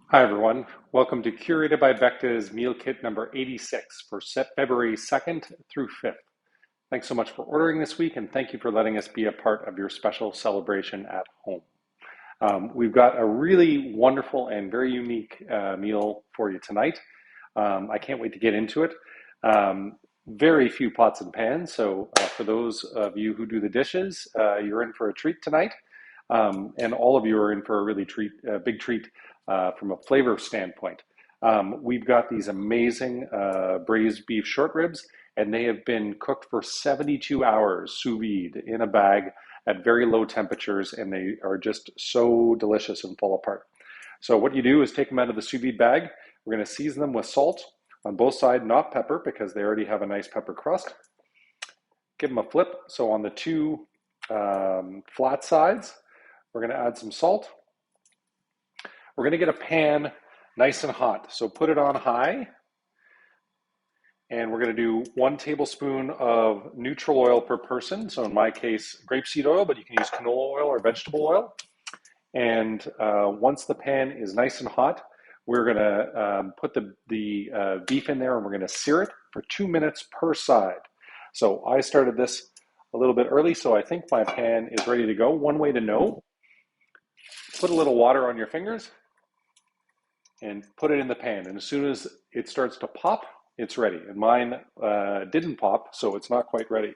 Hi, everyone. Welcome to Curated by Becta's Meal Kit number 86 for February 2nd through 5th. Thanks so much for ordering this week, and thank you for letting us be a part of your special celebration at home. We've got a really wonderful and very unique meal for you tonight. I can't wait to get into it. Very few pots and pans, so for those of you who do the dishes, you're in for a treat tonight. And all of you are in for a really big treat from a flavor standpoint. We've got these amazing braised beef short ribs, and they have been cooked for 72 hours sous vide in a bag at very low temperatures, and they are just so delicious and fall apart. So what you do is take them out of the sous vide bag. We're going to season them with salt on both sides, not pepper, because they already have a nice pepper crust. Give them a flip. So on the two flat sides, we're going to add some salt. We're going to get a pan nice and hot. So put it on high. And we're going to do 1 tablespoon of neutral oil per person. So in my case, grapeseed oil, but you can use canola oil or vegetable oil. And once the pan is nice and hot, we're going to put the beef in there, and we're going to sear it for 2 minutes per side. So I started this a little bit early, so I think my pan is ready to go. One way to know: put a little water on your fingers and put it in the pan. And as soon as it starts to pop, it's ready. And mine didn't pop, so it's not quite ready.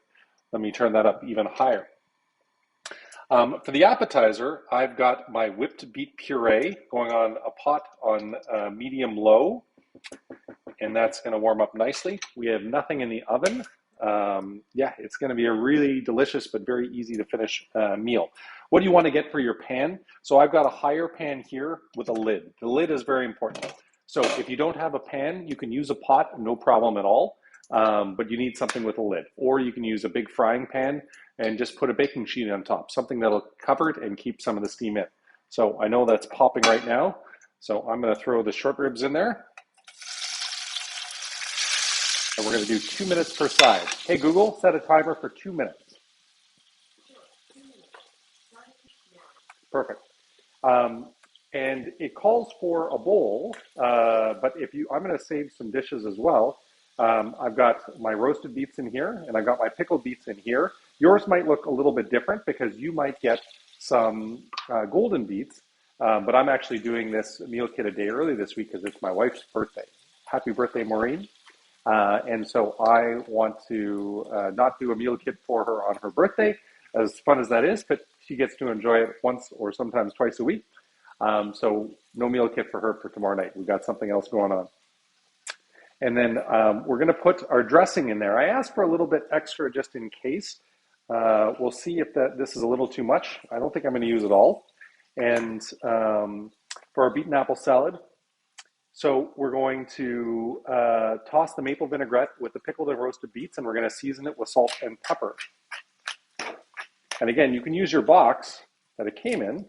Let me turn that up even higher. For the appetizer, I've got my whipped beet puree going on a pot on medium-low, and that's going to warm up nicely. We have nothing in the oven. Yeah, it's going to be a really delicious but very easy to finish meal. What do you want to get for your pan? So I've got a higher pan here with a lid. The lid is very important. So if you don't have a pan, you can use a pot, no problem at all. But you need something with a lid. Or you can use a big frying pan and just put a baking sheet on top, something that'll cover it and keep some of the steam in. So I know that's popping right now. So I'm going to throw the short ribs in there. And we're going to do 2 minutes per side. Hey, Google, set a timer for 2 minutes. Perfect. And it calls for a bowl, but I'm going to save some dishes as well. I've got my roasted beets in here, and I've got my pickled beets in here. Yours might look a little bit different because you might get some golden beets, but I'm actually doing this meal kit a day early this week because it's my wife's birthday. Happy birthday, Maureen. And so I want to not do a meal kit for her on her birthday, as fun as that is, but she gets to enjoy it once or sometimes twice a week. So no meal kit for her for tomorrow night. We've got something else going on. And then we're going to put our dressing in there. I asked for a little bit extra just in case. We'll see if this is a little too much. I don't think I'm going to use it all. And for our beet apple salad, so we're going to toss the maple vinaigrette with the pickled and roasted beets, and we're going to season it with salt and pepper. And again, you can use your box that it came in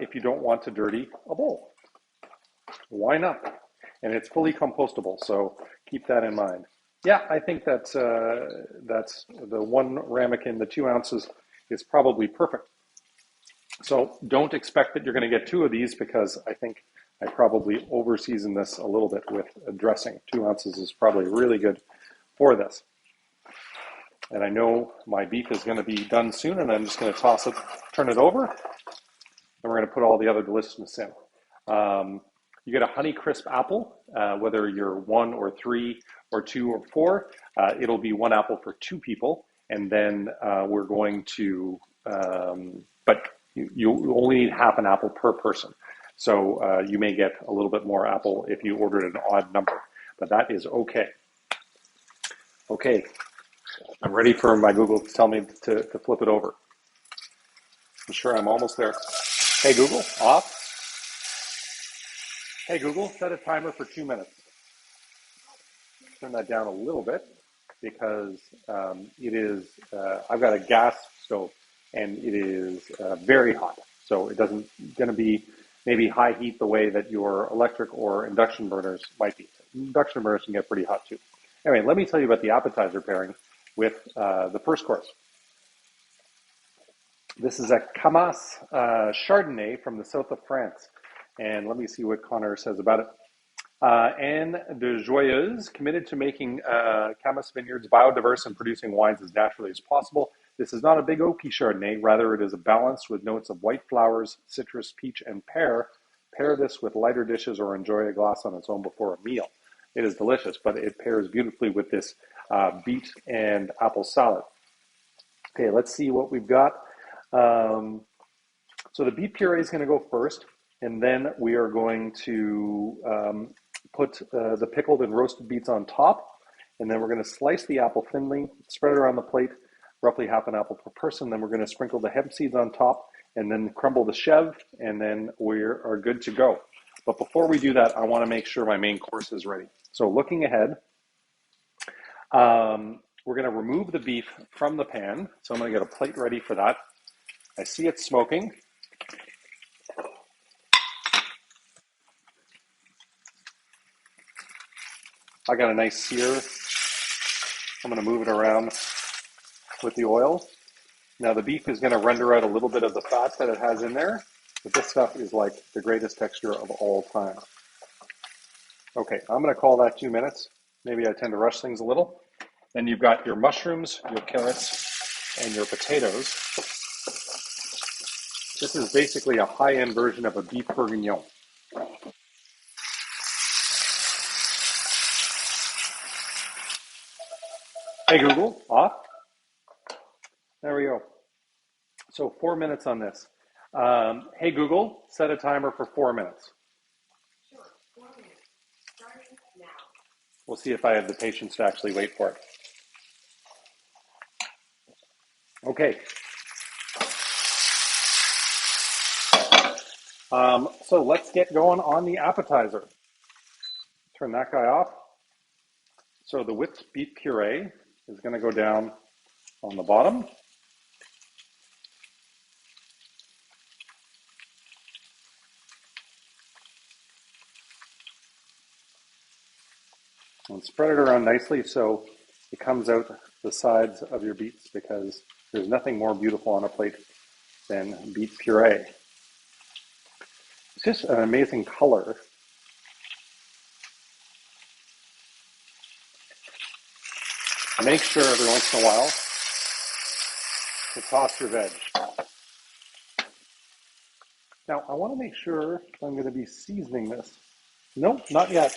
if you don't want to dirty a bowl. Why not? And it's fully compostable, so keep that in mind. Yeah, I think that's the 1 ramekin, the 2 ounces is probably perfect. So don't expect that you're going to get 2 of these because I think I probably over-seasoned this a little bit with a dressing. 2 ounces is probably really good for this. And I know my beef is going to be done soon, and I'm just going to toss it, turn it over, and we're going to put all the other deliciousness in. You get a honey crisp apple, whether you're 1 or 3 or 2 or 4. It'll be 1 apple for 2 people, and then we're going to, but you only need half an apple per person. So you may get a little bit more apple if you ordered an odd number, but that is okay. Okay, I'm ready for my Google to tell me to flip it over. I'm sure I'm almost there. Hey, Google, off. Hey, Google, set a timer for 2 minutes. Turn that down a little bit because it is, I've got a gas stove and it is very hot. So it doesn't going to be maybe high heat the way that your electric or induction burners might be. Induction burners can get pretty hot too. Anyway, let me tell you about the appetizer pairing with the first course. This is a Camas Chardonnay from the south of France. And let me see what Connor says about it. Anne de Joyeuse, committed to making Camas Vineyards biodiverse and producing wines as naturally as possible. This is not a big oaky Chardonnay. Rather, it is a balance with notes of white flowers, citrus, peach, and pear. Pair this with lighter dishes or enjoy a glass on its own before a meal. It is delicious, but it pairs beautifully with this beet and apple salad. Okay, let's see what we've got. So the beet puree is going to go first, and then we are going to put the pickled and roasted beets on top, and then we're going to slice the apple thinly, spread it around the plate, roughly half an apple per person. Then we're going to sprinkle the hemp seeds on top, and then crumble the chev, and then we are good to go. But before we do that, I want to make sure my main course is ready. So looking ahead, we're going to remove the beef from the pan. So I'm going to get a plate ready for that. I see it smoking. I got a nice sear. I'm going to move it around with the oil. Now the beef is going to render out a little bit of the fat that it has in there, but this stuff is like the greatest texture of all time. Okay, I'm going to call that 2 minutes. Maybe I tend to rush things a little. Then you've got your mushrooms, your carrots, and your potatoes. This is basically a high-end version of a beef bourguignon. Hey Google, off. There we go. So 4 minutes on this. Hey Google, set a timer for 4 minutes. Sure, 4 minutes. Starting now. We'll see if I have the patience to actually wait for it. Okay. So let's get going on the appetizer. Turn that guy off. So the whipped beet puree is going to go down on the bottom. And spread it around nicely so it comes out the sides of your beets, because there's nothing more beautiful on a plate than beet puree. It's just an amazing color. Make sure every once in a while to toss your veg. Now, I want to make sure I'm going to be seasoning this. Nope, not yet.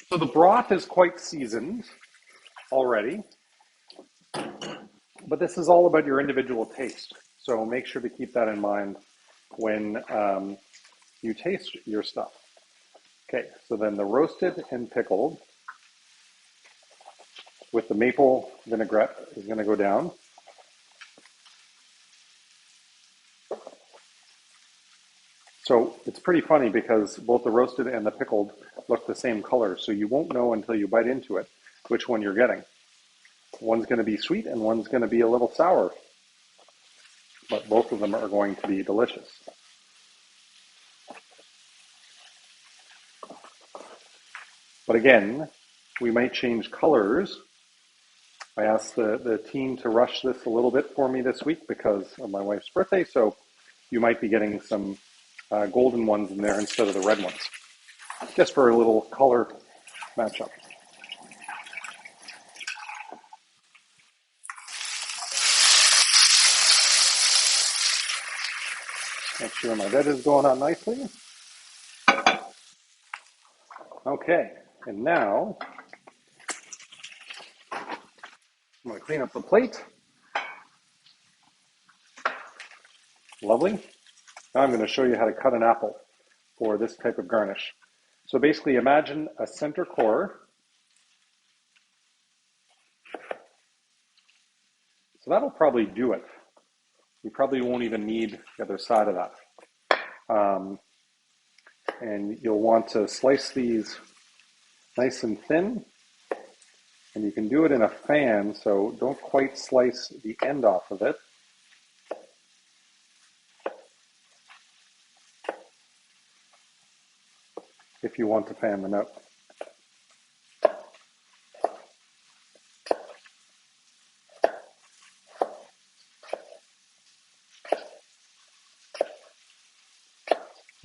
So the broth is quite seasoned already, but this is all about your individual taste. So make sure to keep that in mind when you taste your stuff. Okay, so then the roasted and pickled with the maple vinaigrette is going to go down. So it's pretty funny because both the roasted and the pickled look the same color, so you won't know until you bite into it which one you're getting. One's going to be sweet and one's going to be a little sour, but both of them are going to be delicious. But again, we might change colors. I asked the team to rush this a little bit for me this week because of my wife's birthday, so you might be getting some golden ones in there instead of the red ones, just for a little color matchup. Make sure my veg is going on nicely. Okay, and now I'm going to clean up the plate. Lovely. Now I'm going to show you how to cut an apple for this type of garnish. So basically imagine a center core. So that'll probably do it. You probably won't even need the other side of that. And you'll want to slice these nice and thin. And you can do it in a fan, so don't quite slice the end off of it. If you want to fan them out.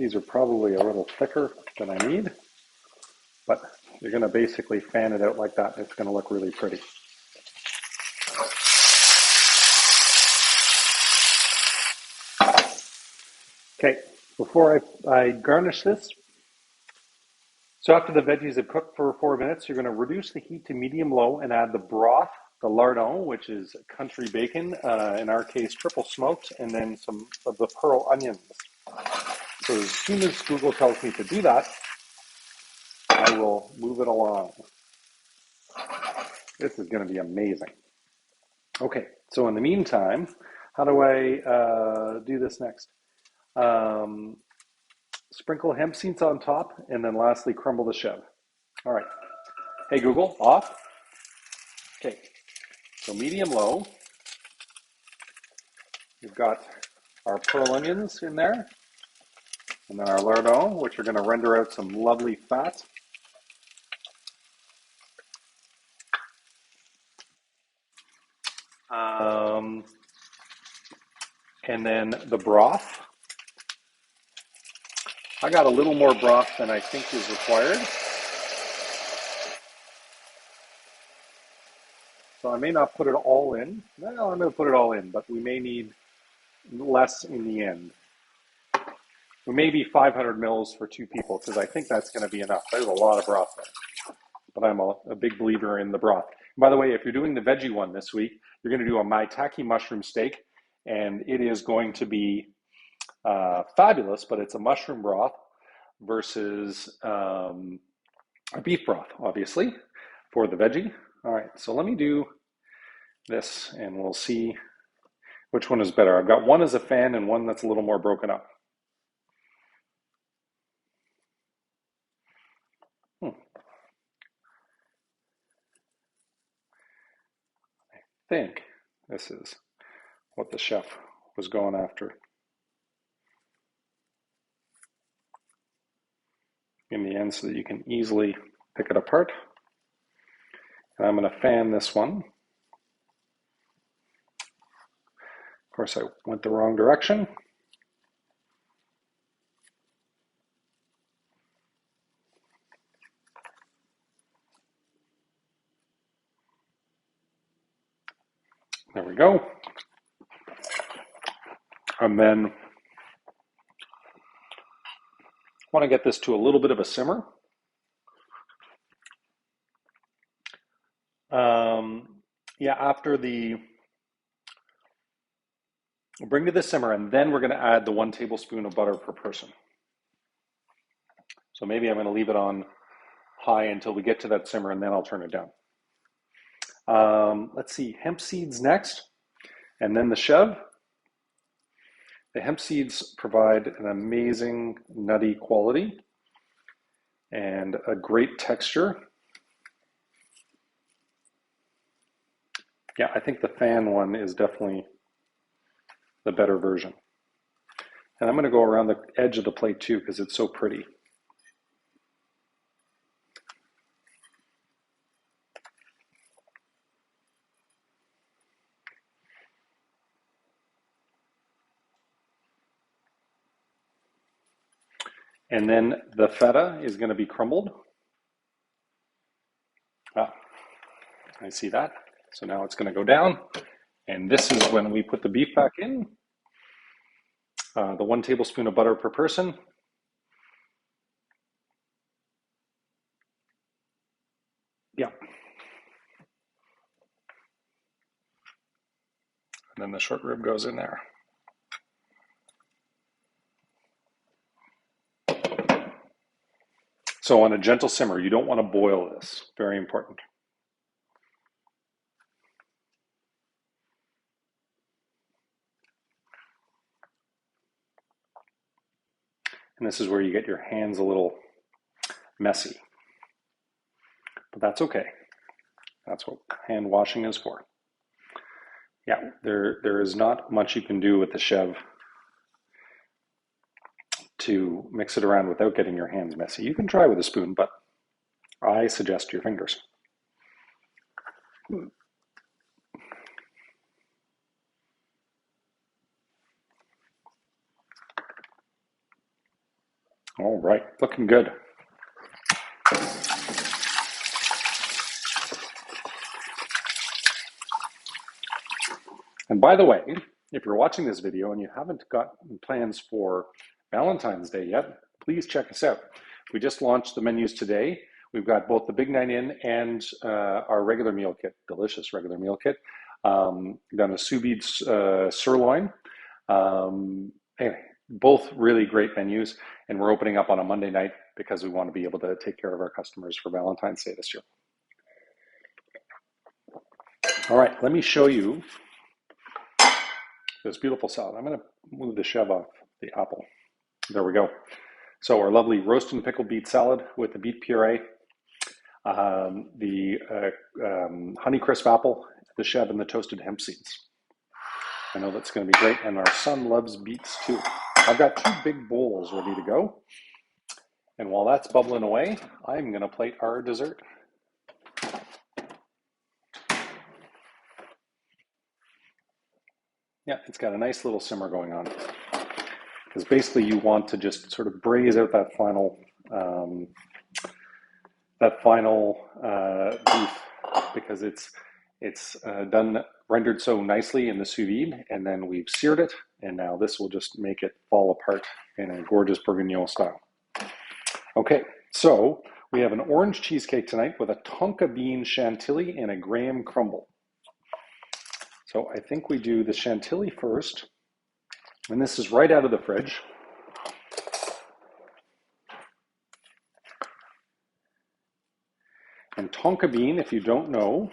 These are probably a little thicker than I need, but you're going to basically fan it out like that. It's going to look really pretty. Okay, before I garnish this, so after the veggies have cooked for 4 minutes, you're going to reduce the heat to medium-low and add the broth, the lardon, which is country bacon, in our case triple smoked, and then some of the pearl onions. So as soon as Google tells me to do that, I will move it along. This is going to be amazing. Okay, so in the meantime, how do I do this next? Sprinkle hemp seeds on top, and then lastly, crumble the chev. All right. Hey, Google, off. Okay, so medium-low. We've got our pearl onions in there, and then our lardon, which are going to render out some lovely fat. And then the broth. I got a little more broth than I think is required. So I may not put it all in. Well, I'm going to put it all in, but we may need less in the end. We may be 500 mils for 2 people because I think that's going to be enough. There's a lot of broth there, but I'm a big believer in the broth. By the way, if you're doing the veggie one this week, you're going to do a maitake mushroom steak, and it is going to be fabulous, but it's a mushroom broth versus a beef broth, obviously, for the veggie. All right, so let me do this, and we'll see which one is better. I've got one as a fan and one that's a little more broken up. I think this is what the chef was going after. In the end, so that you can easily pick it apart. And I'm going to fan this one. Of course, I went the wrong direction. There we go. And then I want to get this to a little bit of a simmer. Yeah, after bring to the simmer, and then we're going to add the 1 tablespoon of butter per person. So maybe I'm going to leave it on high until we get to that simmer, and then I'll turn it down. Let's see, hemp seeds next, and then the chev. The hemp seeds provide an amazing nutty quality and a great texture. Yeah, I think the fan one is definitely the better version. And I'm going to go around the edge of the plate too because it's so pretty. And then the feta is going to be crumbled. Ah, I see that. So now it's going to go down. And this is when we put the beef back in. The 1 tablespoon of butter per person. Yeah. And then the short rib goes in there. So on a gentle simmer, you don't want to boil this. Very important. And this is where you get your hands a little messy. But that's okay. That's what hand washing is for. Yeah, there is not much you can do with the chev to mix it around without getting your hands messy. You can try with a spoon, but I suggest your fingers. All right, looking good. And by the way, if you're watching this video and you haven't got plans for Valentine's Day yet, please check us out. We just launched the menus today. We've got both the Big 9 in and our regular meal kit, delicious regular meal kit. Done a sous vide sirloin. Anyway, both really great menus, and we're opening up on a Monday night because we want to be able to take care of our customers for Valentine's Day this year. All right, let me show you this beautiful salad. I'm going to move the chev off the apple. There we go. So our lovely roast and pickled beet salad with the beet puree, the honey crisp apple, the chev, and the toasted hemp seeds. I know that's going to be great, and our son loves beets too. I've got 2 big bowls ready to go, and while that's bubbling away, I'm going to plate our dessert. Yeah, it's got a nice little simmer going on, because basically you want to just sort of braise out that final beef, because it's done rendered so nicely in the sous vide, and then we've seared it, and now this will just make it fall apart in a gorgeous bourguignon style. Okay, so we have an orange cheesecake tonight with a tonka bean chantilly and a graham crumble. So I think we do the chantilly first, and this is right out of the fridge. And tonka bean, if you don't know,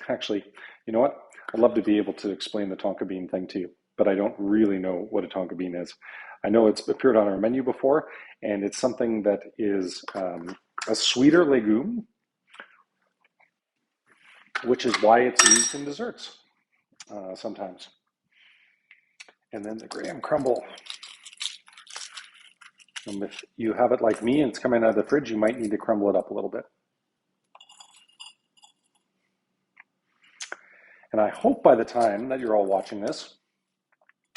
actually, you know what? I'd love to be able to explain the tonka bean thing to you, but I don't really know what a tonka bean is. I know it's appeared on our menu before, and it's something that is a sweeter legume, which is why it's used in desserts sometimes. And then the graham crumble. And if you have it like me and it's coming out of the fridge, you might need to crumble it up a little bit. And I hope by the time that you're all watching this,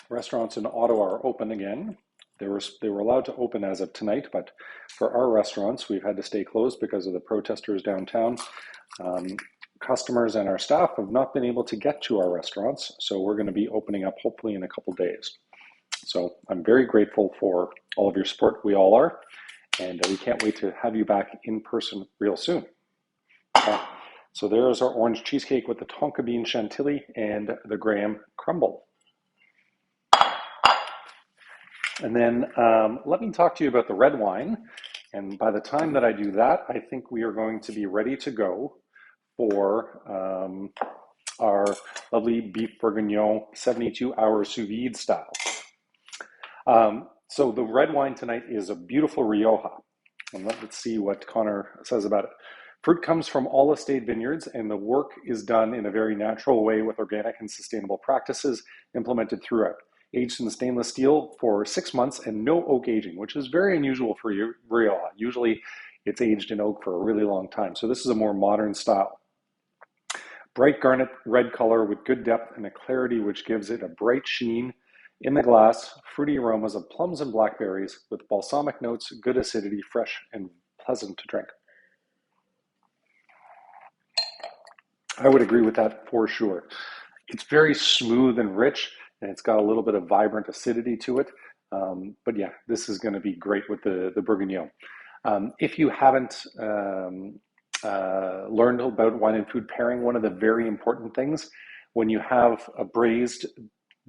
restaurants in Ottawa are open again. They were allowed to open as of tonight, but for our restaurants, we've had to stay closed because of the protesters downtown. Customers and our staff have not been able to get to our restaurants, so we're going to be opening up hopefully in a couple days. So I'm very grateful for all of your support. We all are, and we can't wait to have you back in person real soon. So there's our orange cheesecake with the tonka bean chantilly and the graham crumble. And then let me talk to you about the red wine. And by the time that I do that, I think we are going to be ready to go for our lovely beef bourguignon 72-hour sous vide style. So the red wine tonight is a beautiful Rioja. And let's see what Connor says about it. Fruit comes from all estate vineyards, and the work is done in a very natural way with organic and sustainable practices implemented throughout. Aged in stainless steel for 6 months and no oak aging, which is very unusual for Rioja. Usually it's aged in oak for a really long time. So this is a more modern style. Bright garnet red color with good depth and a clarity which gives it a bright sheen in the glass, fruity aromas of plums and blackberries with balsamic notes, good acidity, fresh and pleasant to drink. I would agree with that for sure. It's very smooth and rich, and it's got a little bit of vibrant acidity to it. But yeah, this is going to be great with the bourguignon. If you haven't learned about wine and food pairing, one of the very important things when you have a braised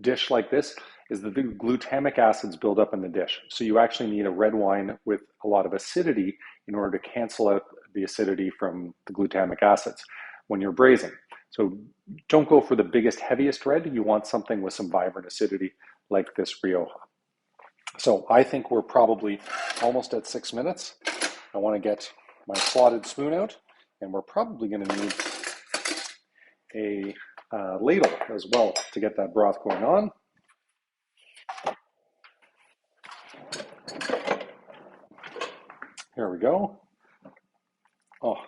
dish like this is that the glutamic acids build up in the dish. So you actually need a red wine with a lot of acidity in order to cancel out the acidity from the glutamic acids when you're braising. So don't go for the biggest, heaviest red. You want something with some vibrant acidity like this Rioja. So I think we're probably almost at 6 minutes. I want to get my slotted spoon out, and we're probably going to need a ladle as well to get that broth going on. Here we go. Oh,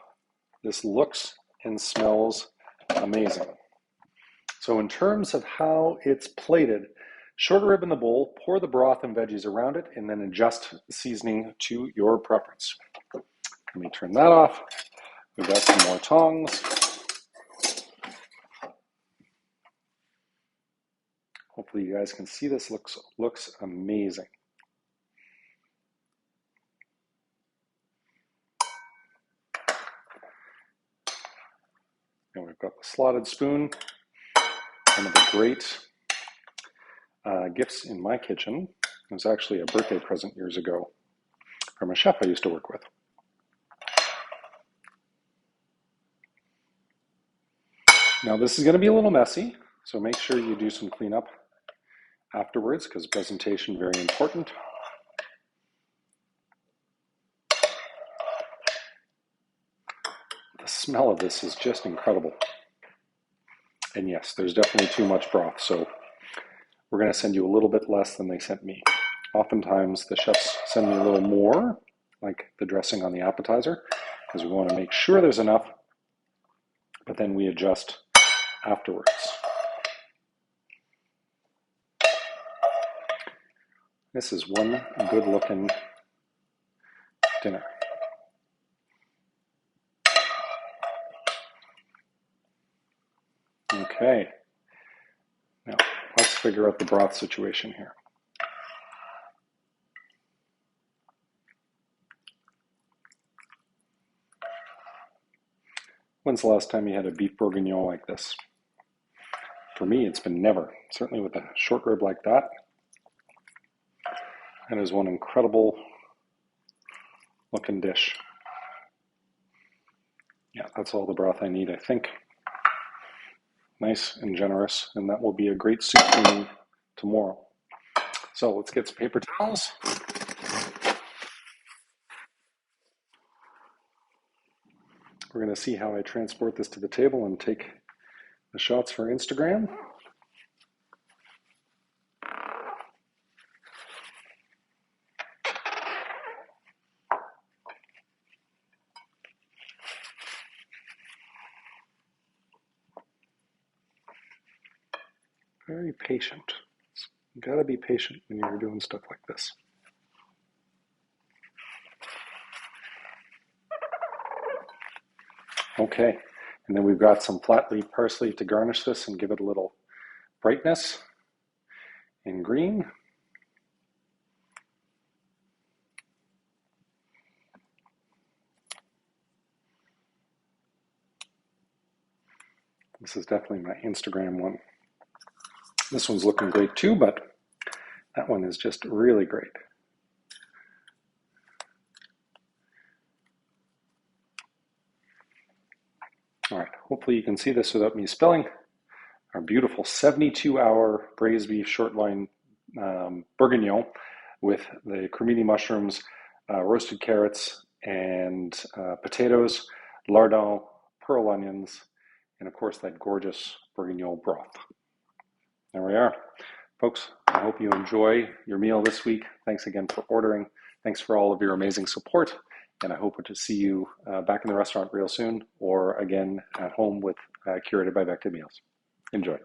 this looks and smells amazing. So in terms of how it's plated, Short rib in the bowl, pour the broth and veggies around it, and then adjust the seasoning to your preference. Let me turn that off. We've got some more tongs. Hopefully you guys can see this. Looks amazing. And we've got the slotted spoon. One of the great gifts in my kitchen. It was actually a birthday present years ago from a chef I used to work with. Now this is going to be a little messy, so make sure you do some cleanup afterwards because presentation very important. The smell of this is just incredible. And yes, there's definitely too much broth, so we're going to send you a little bit less than they sent me. Oftentimes the chefs send me a little more, like the dressing on the appetizer, because we want to make sure there's enough, but then we adjust afterwards. This is one good looking dinner. Okay, now let's figure out the broth situation here. When's the last time you had a beef bourguignon like this? For me, it's been never. Certainly with a short rib like that. That is one incredible looking dish. Yeah, that's all the broth I need, I think. Nice and generous, and that will be a great soup for me tomorrow. So let's get some paper towels. We're going to see how I transport this to the table and take the shots for Instagram. Very patient. You gotta be patient when you're doing stuff like this. Okay, and then we've got some flat leaf parsley to garnish this and give it a little brightness in green. This is definitely my Instagram one. This one's looking great too, but that one is just really great. All right, hopefully you can see this without me spilling. Our beautiful 72-hour braised beef short loin bourguignon with the cremini mushrooms, roasted carrots, and potatoes, lardon, pearl onions, and of course that gorgeous bourguignon broth. There we are. Folks, I hope you enjoy your meal this week. Thanks again for ordering. Thanks for all of your amazing support. And I hope to see you back in the restaurant real soon or again at home with Curated by Bected Meals. Enjoy.